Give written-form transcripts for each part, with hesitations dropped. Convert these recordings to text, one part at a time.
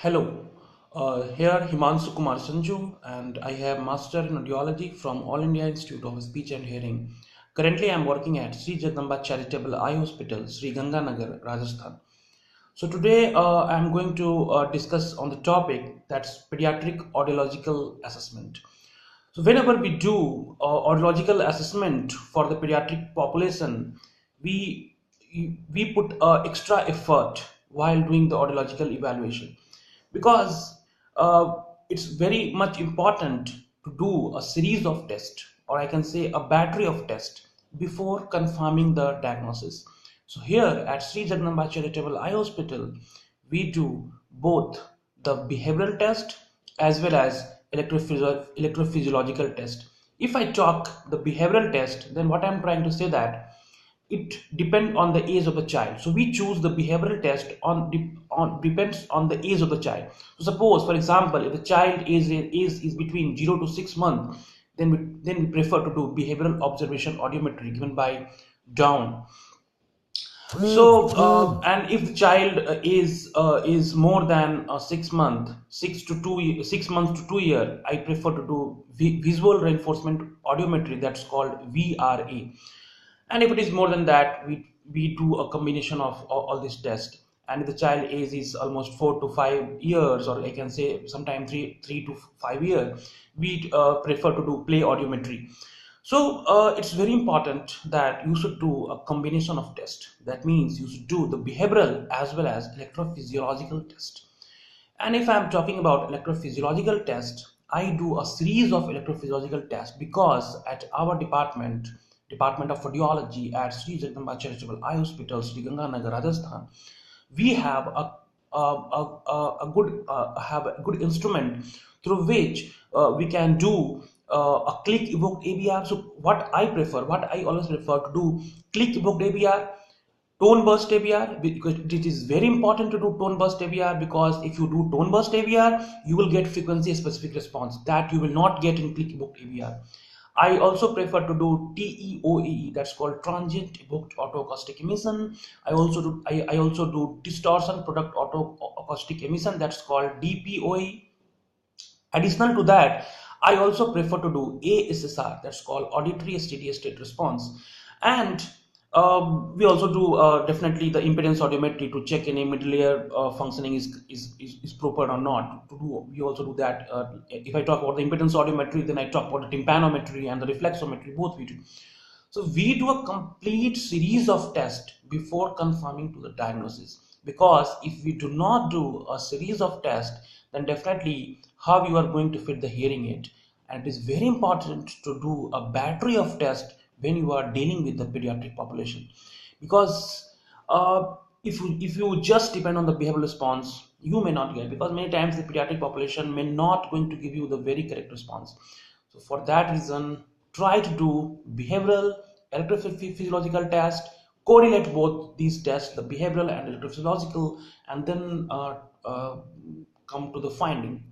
Hello, here Himanshu Kumar Sanju, and I have Master in Audiology from All India Institute of Speech and Hearing. Currently, I am working at Sri Jagdamba Charitable Eye Hospital, Sri Ganganagar, Rajasthan. So today, I am going to discuss on the topic that's pediatric audiological assessment. So whenever we do audiological assessment for the pediatric population, we we put extra effort while doing the audiological evaluation because it's very much important to do a series of tests, or I can say a battery of tests before confirming the diagnosis. So here at Sri Jagdamba Charitable Eye Hospital, we do both the behavioral test as well as electrophysiological test. If I talk the behavioral test, then what I'm trying to say that it depends on the age of the child. So we choose the behavioral test on depends on the age of the child. So suppose, for example, if the child is between 0 to 6 months, then we prefer to do behavioral observation audiometry given by Down. So, and if the child is more than 6 months, 6 months to 2 year, I prefer to do visual reinforcement audiometry. That's called VRA. And if it is more than that, we do a combination of all these tests. And if the child age is almost 4 to 5 years, or I can say sometimes three to 5 years, we prefer to do play audiometry. So it's very important that you should do a combination of tests. That means you should do the behavioral as well as electrophysiological test. And if I'm talking about electrophysiological test, I do a series of electrophysiological tests because at our Department of Audiology at Sri Jagdamba Charitable Eye Hospital, Sri Ganganagar, Rajasthan, we have a good instrument through which we can do a click evoked ABR. So what I always prefer to do click evoked ABR, tone burst ABR, because it is very important to do tone burst ABR, because if you do tone burst ABR, you will get frequency specific response that you will not get in click evoked ABR. I also prefer to do TEOE, that's called transient evoked autoacoustic emission. I also do distortion product autoacoustic emission, that's called DPOE. Additional to that, I also prefer to do ASSR, that's called auditory steady state response. And we also do definitely the impedance audiometry to check any middle ear functioning is proper or not. We also do that. If I talk about the impedance audiometry, then I talk about the tympanometry and the reflexometry, both we do. So we do a complete series of tests before confirming to the diagnosis. Because if we do not do a series of tests, then definitely how you are going to fit the hearing aid. And it is very important to do a battery of tests when you are dealing with the pediatric population. Because if you just depend on the behavioral response, you may not get, because many times the pediatric population may not going to give you the very correct response. So for that reason, try to do behavioral, electrophysiological test, correlate both these tests, the behavioral and electrophysiological, and then come to the finding.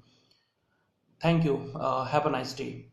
Thank you. Have a nice day.